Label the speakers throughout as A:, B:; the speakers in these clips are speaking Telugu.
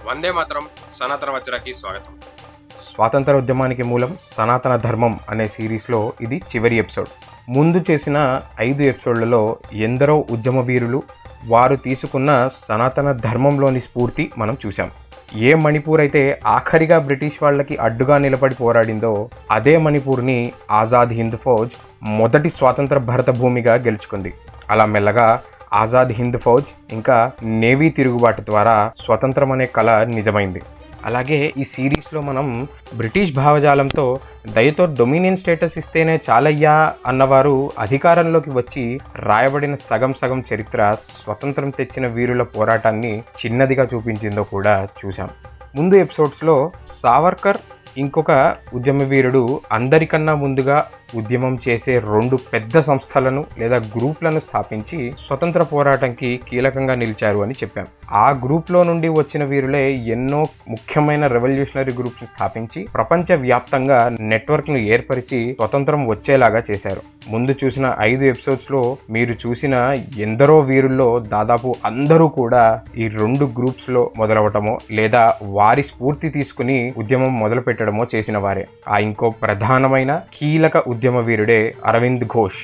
A: వందే మాతరం సనాతన వజ్రాకి స్వాగతం.
B: స్వాతంత్ర ఉద్యమానికి మూలం సనాతన ధర్మం అనే సిరీస్లో ఇది చివరి ఎపిసోడ్. ముందు చేసిన 5 ఎపిసోడ్లలో ఎందరో ఉద్యమ వీరులు వారు తీసుకున్న సనాతన ధర్మంలోని స్ఫూర్తి మనం చూసాం. ఏ మణిపూర్ అయితే ఆఖరిగా బ్రిటిష్ వాళ్ళకి అడ్డుగా నిలబడి పోరాడిందో అదే మణిపూర్ని ఆజాద్ హింద్ ఫౌజ్ మొదటి స్వాతంత్ర భరత భూమిగా గెలుచుకుంది. అలా మెల్లగా ఆజాద్ హింద్ ఫౌజ్ ఇంకా నేవీ తిరుగుబాటు ద్వారా స్వతంత్రం అనే కళ నిజమైంది. అలాగే ఈ సిరీస్లో మనం బ్రిటిష్ భావజాలంతో దయతో డొమినియన్ స్టేటస్ ఇస్తేనే చాలయ్యా అన్నవారు అధికారంలోకి వచ్చి రాయబడిన సగం సగం చరిత్ర స్వతంత్రం తెచ్చిన వీరుల పోరాటాన్ని చిన్నదిగా చూపించిందో కూడా చూసాం. ముందు ఎపిసోడ్స్లో సావర్కర్ ఇంకొక ఉద్యమ వీరుడు అందరికన్నా ముందుగా ఉద్యమం చేసే 2 పెద్ద సంస్థలను లేదా గ్రూప్లను స్థాపించి స్వతంత్ర పోరాటంకి కీలకంగా నిలిచారు అని చెప్పాం. ఆ గ్రూప్లో నుండి వచ్చిన వీరులే ఎన్నో ముఖ్యమైన రెవల్యూషనరీ గ్రూప్స్ స్థాపించి ప్రపంచ వ్యాప్తంగా నెట్వర్క్ను ఏర్పరిచి స్వతంత్రం వచ్చేలాగా చేశారు. ముందు చూసిన 5 ఎపిసోడ్స్లో మీరు చూసిన ఎందరో వీరుల్లో దాదాపు అందరూ కూడా ఈ 2 గ్రూప్స్లో మొదలవటమో లేదా వారి స్ఫూర్తి తీసుకుని ఉద్యమం మొదలు పెట్టడమో చేసిన వారే. ఆ ఇంకో ప్రధానమైన కీలక ఉద్యమ వీరుడే అరవింద్ ఘోష్.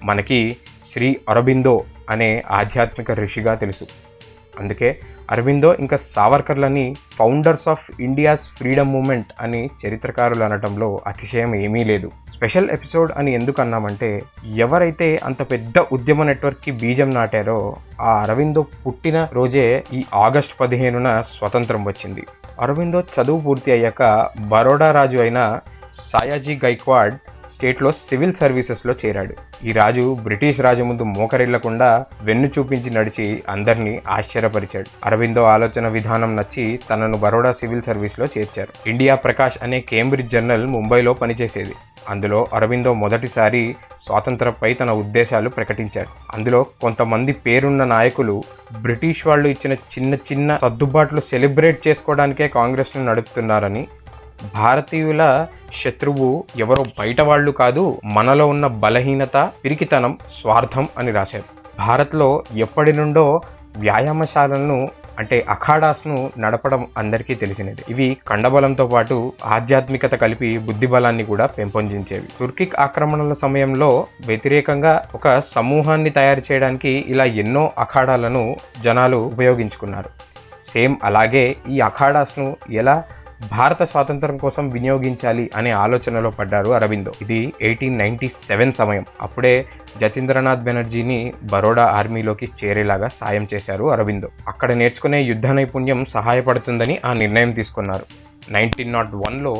B: మనకి శ్రీ అరబిందో అనే ఆధ్యాత్మిక ఋషిగా తెలుసు. అందుకే అరబిందో ఇంకా సావర్కర్లని founders of India's freedom movement అని చరిత్రకారులు అనటంలో అతిశయం ఏమీ లేదు. స్పెషల్ ఎపిసోడ్ అని ఎందుకు అన్నామంటే ఎవరైతే అంత పెద్ద ఉద్యమ నెట్వర్క్కి బీజం నాటారో ఆ అరవిందో పుట్టిన రోజే ఈ ఆగస్టు 15న స్వతంత్రం వచ్చింది. అరవిందో చదువు పూర్తి అయ్యాక బరోడా రాజు అయిన సాయాజీ గైక్వాడ్ స్టేట్లో సివిల్ సర్వీసెస్లో చేరాడు. ఈ రాజు బ్రిటిష్ రాజు ముందు మోకరిల్లకుండా వెన్ను చూపించి నడిచి అందరినీ ఆశ్చర్యపరిచాడు. అరవిందో ఆలోచన విధానం నచ్చి తనను బరోడా సివిల్ సర్వీస్లో చేర్చారు. ఇండియా ప్రకాష్ అనే కేంబ్రిడ్జ్ జర్నల్ ముంబైలో పనిచేసేది. అందులో అరవిందో మొదటిసారి స్వాతంత్రంపై తన ఉద్దేశాలు ప్రకటించాడు. అందులో కొంతమంది పేరున్న నాయకులు బ్రిటిష్ వాళ్ళు ఇచ్చిన చిన్న చిన్న సర్దుబాట్లు సెలబ్రేట్ చేసుకోవడానికే కాంగ్రెస్ను నడుపుతున్నారని, భారతీయుల శత్రువు ఎవరో బయట వాళ్ళు కాదు, మనలో ఉన్న బలహీనత, పిరికితనం, స్వార్థం అని రాశారు. భారత్లో ఎప్పటి నుండో వ్యాయామశాలను అంటే అఖాడాస్ను నడపడం అందరికీ తెలిసినది. ఇవి కండబలంతో పాటు ఆధ్యాత్మికత కలిపి బుద్ధిబలాన్ని కూడా పెంపొందించేవి. తుర్కిక్ ఆక్రమణల సమయంలో వ్యతిరేకంగా ఒక సమూహాన్ని తయారు చేయడానికి ఇలా ఎన్నో అఖాడాలను జనాలు ఉపయోగించుకున్నారు. సేమ్ అలాగే ఈ అఖాడాస్ను ఎలా భారత స్వాతంత్రం కోసం వినియోగించాలి అనే ఆలోచనలో పడ్డారు అరవిందో. ఇది 1897 సమయం. అప్పుడే జతీంద్రనాథ్ బెనర్జీని బరోడా ఆర్మీలోకి చేరేలాగా సాయం చేశారు అరవిందో. అక్కడ నేర్చుకునే యుద్ధ నైపుణ్యం సహాయపడుతుందని ఆ నిర్ణయం తీసుకున్నారు. 1901లో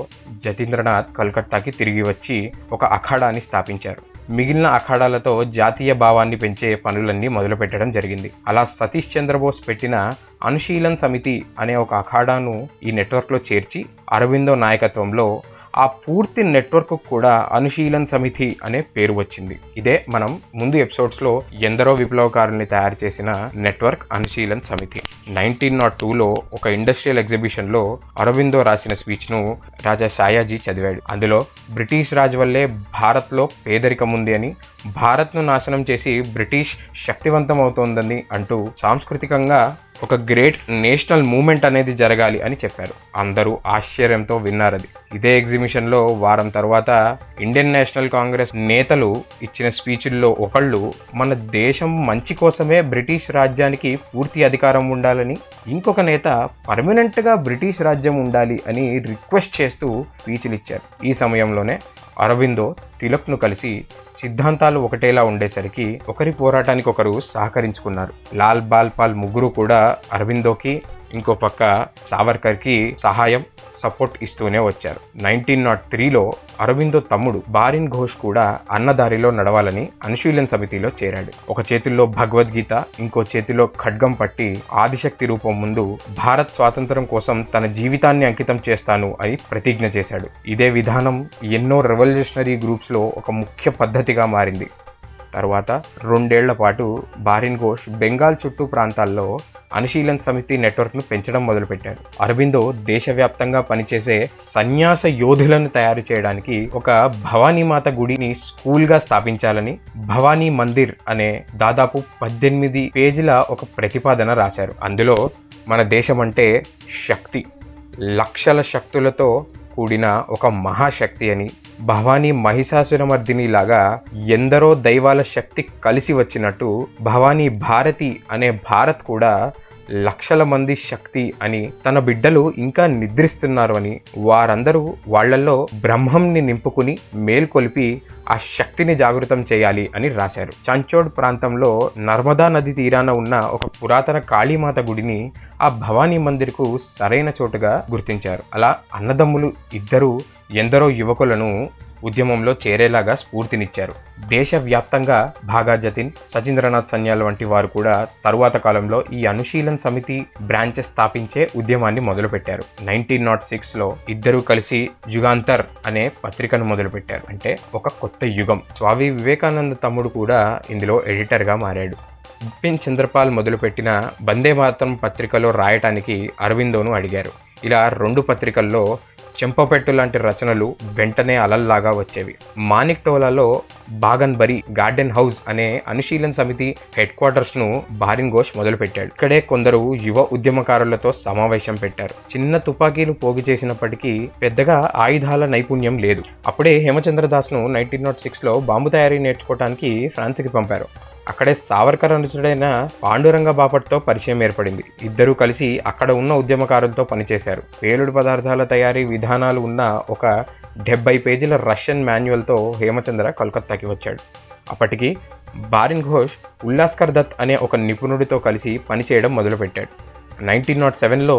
B: జతీంద్రనాథ్ కలకత్తాకి తిరిగి వచ్చి ఒక అఖాడాని స్థాపించారు. మిగిలిన అఖాడాలతో జాతీయ భావాన్ని పెంచే పనులన్నీ మొదలుపెట్టడం జరిగింది. అలా సతీష్ చంద్రబోస్ పెట్టిన అనుశీలన్ సమితి అనే ఒక అఖాడాను ఈ నెట్వర్క్లో చేర్చి అరవిందో నాయకత్వంలో ఆ పూర్తి నెట్వర్క్ కూడా అనుశీలన్ సమితి అనే పేరు వచ్చింది. ఇదే మనం ముందు ఎపిసోడ్స్లో ఎందరో విప్లవకారుల్ని తయారు చేసిన నెట్వర్క్ అనుశీలన్ సమితి. 1902లో ఒక ఇండస్ట్రియల్ ఎగ్జిబిషన్లో అరవిందో రాసిన స్పీచ్ను రాజా సాయాజీ చదివాడు. అందులో బ్రిటిష్ రాజు వల్లే భారత్లో పేదరికం ఉంది అని, భారత్ను నాశనం చేసి బ్రిటిష్ శక్తివంతం అవుతోందని అంటూ సాంస్కృతికంగా ఒక గ్రేట్ నేషనల్ మూమెంట్ అనేది జరగాలి అని చెప్పారు. అందరూ ఆశ్చర్యంతో విన్నారది. ఇదే ఎగ్జిబిషన్లో వారం తర్వాత ఇండియన్ నేషనల్ కాంగ్రెస్ నేతలు ఇచ్చిన స్పీచ్ల్లో ఒకళ్ళు మన దేశం మంచి కోసమే బ్రిటిష్ రాజ్యానికి పూర్తి అధికారం ఉండాలని, ఇంకొక నేత పర్మనెంట్గా బ్రిటిష్ రాజ్యం ఉండాలి అని రిక్వెస్ట్ చేస్తూ స్పీచ్లు ఇచ్చారు. ఈ సమయంలోనే అరవిందో తిలక్ను కలిసి సిద్ధాంతాలు ఒకటేలా ఉండేసరికి ఒకరి పోరాటానికి ఒకరు సహకరించుకున్నారు. లాల్ బాల్ పాల్ ముగ్గురు కూడా అరవిందోకి ఇంకో పక్క సావర్కర్కి సపోర్ట్ ఇస్తూనే వచ్చారు. 1903లో అరవిందో తమ్ముడు బారిన్ ఘోష్ కూడా అన్నదారిలో నడవాలని అనుశీలన్ సమితిలో చేరాడు. ఒక చేతిలో భగవద్గీత, ఇంకో చేతిలో ఖడ్గం పట్టి ఆదిశక్తి రూపం ముందు భారత్ స్వాతంత్రం కోసం తన జీవితాన్ని అంకితం చేస్తాను అని ప్రతిజ్ఞ చేశాడు. ఇదే విధానం ఎన్నో రెవల్యూషనరీ గ్రూప్స్లో ఒక ముఖ్య పద్ధతిగా మారింది. తర్వాత 2 ఏళ్ల పాటు బారిన్ ఘోష్ బెంగాల్ చుట్టూ ప్రాంతాల్లో అనుశీలన్ సమితి నెట్వర్క్ను పెంచడం మొదలుపెట్టారు. అరబిందో దేశవ్యాప్తంగా పనిచేసే సన్యాస యోధులను తయారు చేయడానికి ఒక భవానీమాత గుడిని స్కూల్గా స్థాపించాలని భవానీ మందిర్ అనే దాదాపు 18 పేజీల ఒక ప్రతిపాదన రాశారు. అందులో మన దేశం అంటే శక్తి, లక్షల శక్తులతో కూడిన ఒక మహాశక్తి అని, భవానీ మహిషాసురమర్దిని లాగా ఎందరో దైవాల శక్తి కలిసి వచ్చినట్టు భవానీ భారతి అనే భారత్ కూడా లక్షల మంది శక్తి అని, తన బిడ్డలు ఇంకా నిద్రిస్తున్నారు అని, వారందరూ వాళ్లలో బ్రహ్మంని నింపుకుని మేల్కొలిపి ఆ శక్తిని జాగృతం చేయాలి అని రాశారు. చంచోడ్ ప్రాంతంలో నర్మదా నది తీరాన ఉన్న ఒక పురాతన కాళీమాత గుడిని ఆ భవానీ మందిర్కు సరైన చోటుగా గుర్తించారు. అలా అన్నదమ్ములు ఇద్దరు ఎందరో యువకులను ఉద్యమంలో చేరేలాగా స్ఫూర్తినిచ్చారు. దేశవ్యాప్తంగా భాగా జతిన్, సచీంద్రనాథ్ సన్యాల్ వంటి వారు కూడా తరువాత కాలంలో ఈ అనుశీలన్ సమితి బ్రాంచెస్ స్థాపించే ఉద్యమాన్ని మొదలుపెట్టారు. 1906లో ఇద్దరూ కలిసి యుగాంతర్ అనే పత్రికను మొదలుపెట్టారు. అంటే ఒక కొత్త యుగం. స్వామి వివేకానంద తమ్ముడు కూడా ఇందులో ఎడిటర్గా మారాడు. బిపిన్ చంద్రపాల్ మొదలుపెట్టిన వందే మాతరం పత్రికలో రాయటానికి అరవిందోను అడిగారు. ఇలా 2 పత్రికల్లో చెంపపెట్టు లాంటి రచనలు వెంటనే అలల్లాగా వచ్చేవి. మానిక్ టోలాలో బాగన్బరి గార్డెన్ హౌస్ అనే అనుశీలన్ సమితి హెడ్ క్వార్టర్స్ను బారిన్ ఘోష్ మొదలుపెట్టాడు. ఇక్కడే కొందరు యువ ఉద్యమకారులతో సమావేశం పెట్టారు. చిన్న తుపాకీలు పోగు చేసినప్పటికీ పెద్దగా ఆయుధాల నైపుణ్యం లేదు. అప్పుడే హేమచంద్ర దాస్ను 1906లో బాంబు తయారీ నేర్చుకోవడానికి ఫ్రాన్స్కి పంపారు. అక్కడే సావర్కర్ అనుచరుడైన పాండురంగ బాపట్తో పరిచయం ఏర్పడింది. ఇద్దరూ కలిసి అక్కడ ఉన్న ఉద్యమకారులతో పనిచేశారు. పేలుడు పదార్థాల తయారీ విధానాలు ఉన్న ఒక 70 పేజీల రష్యన్ మాన్యువల్తో హేమచంద్ర కోల్కత్తాకి వచ్చాడు. అప్పటికి బారిన్ ఘోష్ ఉల్లాస్కర్ దత్ అనే ఒక నిపుణుడితో కలిసి పనిచేయడం మొదలుపెట్టాడు. 1907లో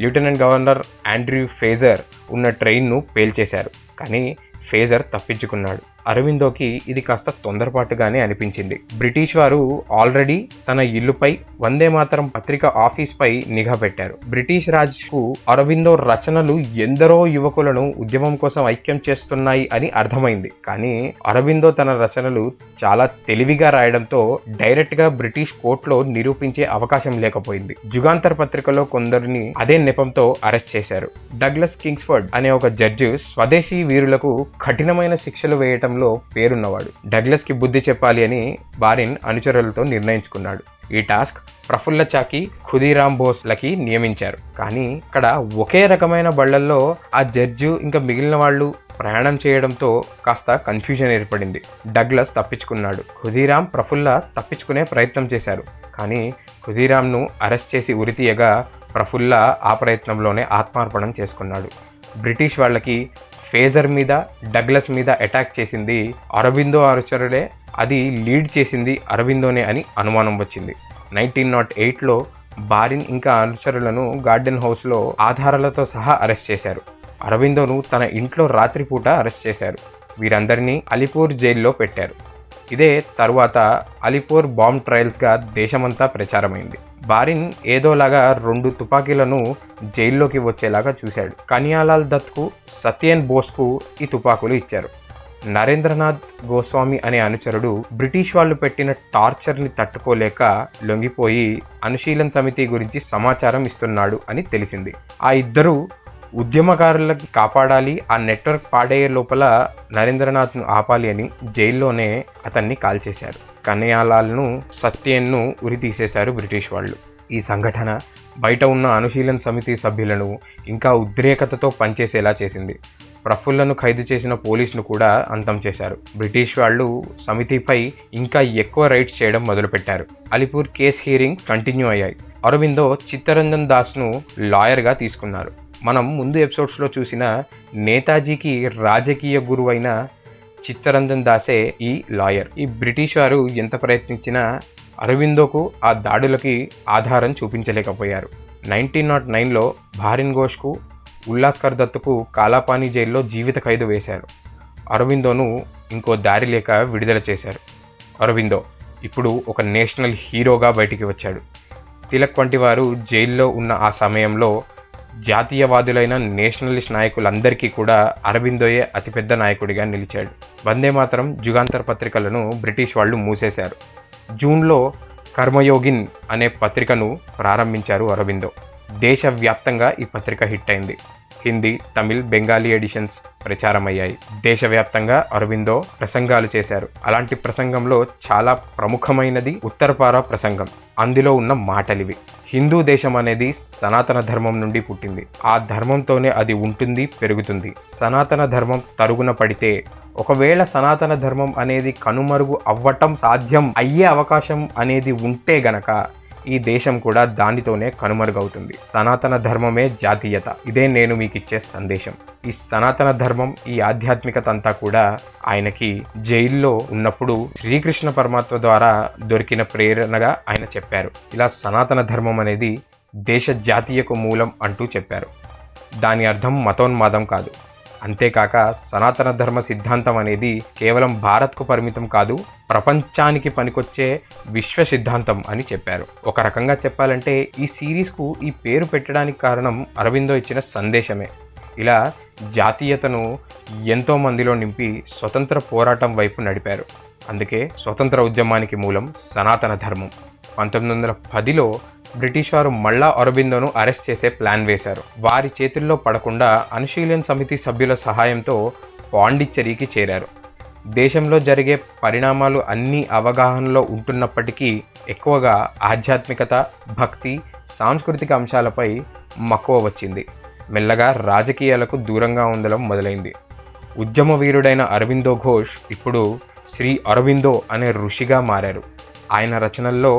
B: లెఫ్టినెంట్ గవర్నర్ ఆండ్రూ ఫేజర్ ఉన్న ట్రైన్ను పేల్చేశారు. కానీ ఫేజర్ తప్పించుకున్నాడు. అరవిందోకి ఇది కాస్త తొందరపాటుగానే అనిపించింది. బ్రిటిష్ వారు ఆల్రెడీ తన ఇల్లుపై వందే మాతరం పత్రిక ఆఫీస్పై నిఘా పెట్టారు. బ్రిటిష్ రాజ్కు అరవిందో రచనలు ఎందరో యువకులను ఉద్యమం కోసం ఐక్యం చేస్తున్నాయి అని అర్థమైంది. కానీ అరవిందో తన రచనలు చాలా తెలివిగా రాయడంతో డైరెక్ట్గా బ్రిటిష్ కోర్టులో నిరూపించే అవకాశం లేకపోయింది. జుగాంతర్ పత్రికలో కొందరిని అదే నెపంతో అరెస్ట్ చేశారు. డగ్లస్ కింగ్స్ఫర్డ్ అనే ఒక జడ్జి స్వదేశీ వీరులకు కఠినమైన శిక్షలు వేయటం పేరున్నవాడు. డగ్లస్ కి బుద్ధి చెప్పాలి అని బారిన్ అనుచరులతో నిర్ణయించుకున్నాడు. ఈ టాస్క్ ప్రఫుల్ల చాకి, ఖుదీరామ్ బోస్ లకి నియమించారు. కానీ ఇక్కడ ఒకే రకమైన బళ్లల్లో ఆ జడ్జి ఇంకా మిగిలిన వాళ్ళు ప్రయాణం చేయడంతో కాస్త కన్ఫ్యూజన్ ఏర్పడింది. డగ్లస్ తప్పించుకున్నాడు. ఖుదీరామ్, ప్రఫుల్ల తప్పించుకునే ప్రయత్నం చేశారు. కానీ ఖుదీరామ్ను అరెస్ట్ చేసి ఉరితీయగా ప్రఫుల్ల ఆ ప్రయత్నంలోనే ఆత్మార్పణం చేసుకున్నాడు. బ్రిటిష్ వాళ్ళకి ఫేజర్ మీద, డగ్లస్ మీద అటాక్ చేసింది అరవిందో అనుచరుడే, అది లీడ్ చేసింది అరవిందోనే అని అనుమానం వచ్చింది. 1908లో బారిన్ ఇంకా అనుచరులను గార్డెన్ హౌస్లో ఆధారాలతో సహా అరెస్ట్ చేశారు. అరవిందోను తన ఇంట్లో రాత్రిపూట అరెస్ట్ చేశారు. వీరందరినీ అలీపూర్ జైల్లో పెట్టారు. ఇదే తరువాత అలీపూర్ బాంబ్ ట్రయల్స్గా దేశమంతా ప్రచారమైంది. బారిన్ ఏదోలాగా 2 తుపాకీలను జైల్లోకి వచ్చేలాగా చూశాడు. కనియాలాల్ దత్కు, సత్యేన్ బోస్కు ఈ తుపాకులు ఇచ్చారు. నరేంద్రనాథ్ గోస్వామి అనే అనుచరుడు బ్రిటిష్ వాళ్ళు పెట్టిన టార్చర్ని తట్టుకోలేక లొంగిపోయి అనుశీలన్ సమితి గురించి సమాచారం ఇస్తున్నాడు అని తెలిసింది. ఆ ఇద్దరు ఉద్యమకారులకి కాపాడాలి, ఆ నెట్వర్క్ పాడయ్యే లోపల నరేంద్రనాథ్ను ఆపాలి అని జైల్లోనే అతన్ని కాల్చేశారు. కన్యాలాల్ను, సత్యేన్ను ఉరి తీసేశారు బ్రిటిష్ వాళ్ళు. ఈ సంఘటన బయట ఉన్న అనుశీలన్ సమితి సభ్యులను ఇంకా ఉద్రేకతతో పనిచేసేలా చేసింది. ప్రఫుల్లను ఖైదు చేసిన పోలీసును కూడా అంతం చేశారు. బ్రిటిష్ వాళ్ళు సమితిపై ఇంకా ఎక్కువ రైడ్స్ చేయడం మొదలుపెట్టారు. అలీపూర్ కేస్ హియరింగ్ కంటిన్యూ అయ్యాయి. అరవిందో చిత్తరంజన్ దాస్ను లాయర్గా తీసుకున్నారు. మనం ముందు ఎపిసోడ్స్లో చూసిన నేతాజీకి రాజకీయ గురువైన చిత్తరంజన్ దాసే ఈ లాయర్. ఈ బ్రిటిష్ వారు ఎంత ప్రయత్నించినా అరవిందోకు ఆ దాడులకి ఆధారం చూపించలేకపోయారు. 1909లో బారిన్ ఘోష్కు, ఉల్లాస్కర్ దత్తుకు కాలాపానీ జైల్లో జీవిత ఖైదు వేశారు. అరవిందోను ఇంకో దారి లేక విడుదల చేశారు. అరవిందో ఇప్పుడు ఒక నేషనల్ హీరోగా బయటికి వచ్చాడు. తిలక్ వంటి వారు జైల్లో ఉన్న ఆ సమయంలో జాతీయవాదులైన నేషనలిస్ట్ నాయకులందరికీ కూడా అరవిందోయే అతిపెద్ద నాయకుడిగా నిలిచాడు. వందే మాతరం, జుగాంతర్ పత్రికలను బ్రిటిష్ వాళ్ళు మూసేశారు. జూన్లో కర్మయోగిన్ అనే పత్రికను ప్రారంభించారు అరవిందో. దేశవ్యాప్తంగా ఈ పత్రిక హిట్ అయింది. హిందీ, తమిళ్, బెంగాలీ ఎడిషన్స్ ప్రచారమయ్యాయి. దేశవ్యాప్తంగా అరవిందో ప్రసంగాలు చేశారు. అలాంటి ప్రసంగంలో చాలా ప్రముఖమైనది ఉత్తరపార ప్రసంగం. అందులో ఉన్న మాటలివి: హిందూ దేశం అనేది సనాతన ధర్మం నుండి పుట్టింది. ఆ ధర్మంతోనే అది ఉంటుంది, పెరుగుతుంది. సనాతన ధర్మం తరుగున పడితే, ఒకవేళ సనాతన ధర్మం అనేది కనుమరుగు అవ్వటం సాధ్యం అయ్యే అవకాశం అనేది ఉంటే గనక ఈ దేశం కూడా దానితోనే కనుమరుగవుతుంది. సనాతన ధర్మమే జాతీయత. ఇదే నేను మీకు ఇచ్చే సందేశం. ఈ సనాతన ధర్మం, ఈ ఆధ్యాత్మికత అంతా కూడా ఆయనకి జైల్లో ఉన్నప్పుడు శ్రీకృష్ణ పరమాత్మ ద్వారా దొరికిన ప్రేరణగా ఆయన చెప్పారు. ఇలా సనాతన ధర్మం అనేది దేశ జాతీయకు మూలం అంటూ చెప్పారు. దాని అర్థం మతోన్మాదం కాదు. అంతేకాక సనాతన ధర్మ సిద్ధాంతం అనేది కేవలం భారత్కు పరిమితం కాదు, ప్రపంచానికి పనికొచ్చే విశ్వ సిద్ధాంతం అని చెప్పారు. ఒక రకంగా చెప్పాలంటే ఈ సిరీస్కు ఈ పేరు పెట్టడానికి కారణం అరవిందో ఇచ్చిన సందేశమే. ఇలా జాతీయతను ఎంతో మందిలో నింపి స్వతంత్ర పోరాటం వైపు నడిపారు. అందుకే స్వతంత్ర ఉద్యమానికి మూలం సనాతన ధర్మం. 1910లో బ్రిటిష్ వారు మళ్ళా అరబిందోను అరెస్ట్ చేసే ప్లాన్ వేశారు. వారి చేతుల్లో పడకుండా అనుశీలన్ సమితి సభ్యుల సహాయంతో పాండిచ్చేరికి చేరారు. దేశంలో జరిగే పరిణామాలు అన్ని అవగాహనలో ఉంటున్నప్పటికీ ఎక్కువగా ఆధ్యాత్మికత, భక్తి, సాంస్కృతిక అంశాలపై మక్కువ వచ్చింది. మెల్లగా రాజకీయాలకు దూరంగా ఉండడం మొదలైంది. ఉద్యమ వీరుడైన అరవిందో ఘోష్ ఇప్పుడు శ్రీ అరవిందో అనే ఋషిగా మారారు. ఆయన రచనల్లో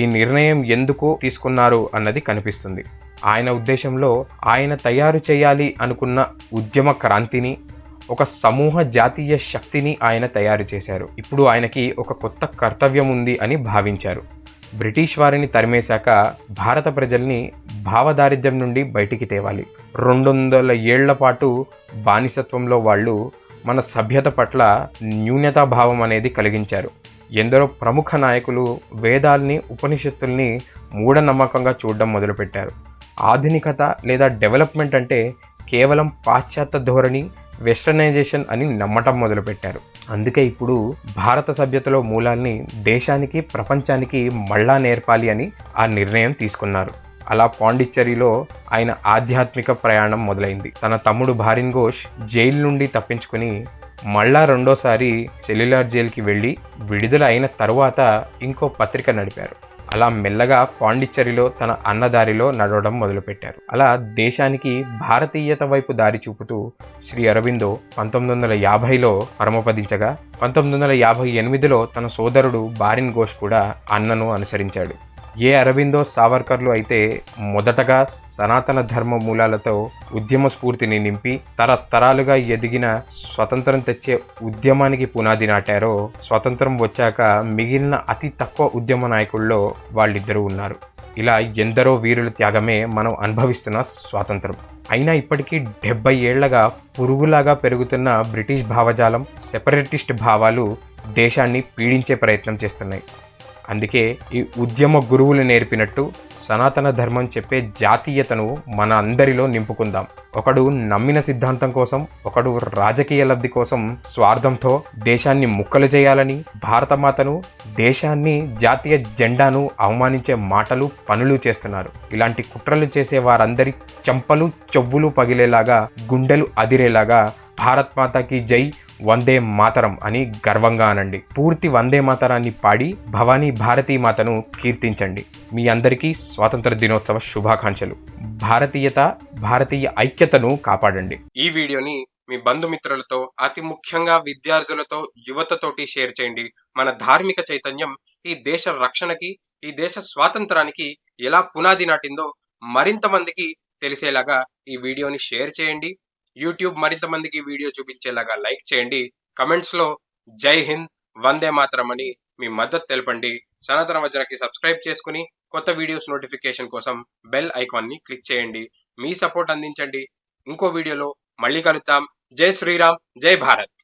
B: ఈ నిర్ణయం ఎందుకు తీసుకున్నారు అన్నది కనిపిస్తుంది. ఆయన ఉద్దేశంలో ఆయన తయారు చేయాలి అనుకున్న ఉద్యమ క్రాంతిని, ఒక సమూహ జాతీయ శక్తిని ఆయన తయారు చేశారు. ఇప్పుడు ఆయనకి ఒక కొత్త కర్తవ్యం ఉంది అని భావించారు. బ్రిటిష్ వారిని తరిమేశాక భారత ప్రజల్ని భావదారిద్ర్యం నుండి బయటికి తేవాలి. 200 ఏళ్ల పాటు బానిసత్వంలో వాళ్ళు మన సభ్యత పట్ల న్యూనతాభావం అనేది కలిగించారు. ఎందరో ప్రముఖ నాయకులు వేదాల్ని, ఉపనిషత్తుల్ని మూఢనమ్మకంగా చూడడం మొదలుపెట్టారు. ఆధునికత లేదా డెవలప్మెంట్ అంటే కేవలం పాశ్చాత్య ధోరణి, వెస్టర్నైజేషన్ అని నమ్మటం మొదలుపెట్టారు. అందుకే ఇప్పుడు భారత సభ్యతలో మూలాల్ని దేశానికి, ప్రపంచానికి మళ్ళా నేర్పాలి అని ఆ నిర్ణయం తీసుకున్నారు. అలా పాండిచ్చేరిలో ఆయన ఆధ్యాత్మిక ప్రయాణం మొదలైంది. తన తమ్ముడు భారిన్ ఘోష్ జైలు నుండి తప్పించుకుని మళ్ళా రెండోసారి సెల్యులార్ జైలుకి వెళ్ళి విడుదల అయిన తరువాత ఇంకో పత్రిక నడిపారు. అలా మెల్లగా పాండిచ్చేరిలో తన అన్నదారిలో నడవడం మొదలుపెట్టారు. అలా దేశానికి భారతీయత వైపు దారి చూపుతూ శ్రీ అరవిందో 1950లో పరమపదించగా 1958లో తన సోదరుడు భారిన్ ఘోష్ కూడా అన్నను అనుసరించాడు. ఏ అరవిందో సావర్కర్లు అయితే మొదటగా సనాతన ధర్మ మూలాలతో ఉద్యమ స్ఫూర్తిని నింపి తరతరాలుగా ఎదిగిన స్వతంత్రం తెచ్చే ఉద్యమానికి పునాది నాటారో, స్వతంత్రం వచ్చాక మిగిలిన అతి తక్కువ ఉద్యమ నాయకుల్లో వాళ్ళిద్దరూ ఉన్నారు. ఇలా ఎందరో వీరుల త్యాగమే మనం అనుభవిస్తున్న స్వాతంత్రం. అయినా ఇప్పటికీ 70 ఏళ్లగా పురుగులాగా పెరుగుతున్న బ్రిటిష్ భావజాలం, సెపరేటిస్ట్ భావాలు దేశాన్ని పీడించే ప్రయత్నం చేస్తున్నాయి. అందుకే ఈ ఉద్యమ గురువులు నేర్పినట్టు సనాతన ధర్మం చెప్పే జాతీయతను మన అందరిలో నింపుకుందాం. ఒకడు నమ్మిన సిద్ధాంతం కోసం, ఒకడు రాజకీయ లబ్ధి కోసం స్వార్థంతో దేశాన్ని ముక్కలు చేయాలని, భారతమాతను, దేశాన్ని, జాతీయ జెండాను అవమానించే మాటలు, పనులు చేస్తున్నారు. ఇలాంటి కుట్రలు చేసే వారందరి చెంపలు, చెవులు పగిలేలాగా, గుండెలు అదిరేలాగా భారత్ మాతాకి జై, వందే మాతరం అని గర్వంగా అనండి. పూర్తి వందే మాతరాన్ని పాడి భవానీ భారతీ మాతను కీర్తించండి. మీ అందరికీ స్వాతంత్ర దినోత్సవ శుభాకాంక్షలు. భారతీయత, భారతీయ ఐక్యతను కాపాడండి.
A: ఈ వీడియోని మీ బంధుమిత్రులతో, అతి ముఖ్యంగా విద్యార్థులతో, యువతతోటి షేర్ చేయండి. మన ధార్మిక చైతన్యం ఈ దేశ రక్షణకి, ఈ దేశ స్వాతంత్రానికి ఎలా పునాది నాటిందో మరింత మందికి తెలిసేలాగా ఈ వీడియోని షేర్ చేయండి. యూట్యూబ్ మరింత మందికి వీడియో చూపించేలాగా లైక్ చేయండి. కమెంట్స్ లో జై హింద్, వందే మాతరం అని మీ మద్దతు తెలపండి. సనాతన వజ్రకి సబ్స్క్రైబ్ చేసుకుని కొత్త వీడియోస్ నోటిఫికేషన్ కోసం బెల్ ఐకాన్ ని క్లిక్ చేయండి. మీ సపోర్ట్ అందించండి. ఇంకో వీడియోలో మళ్ళీ కలుద్దాం. జై శ్రీరామ్, జై భారత్.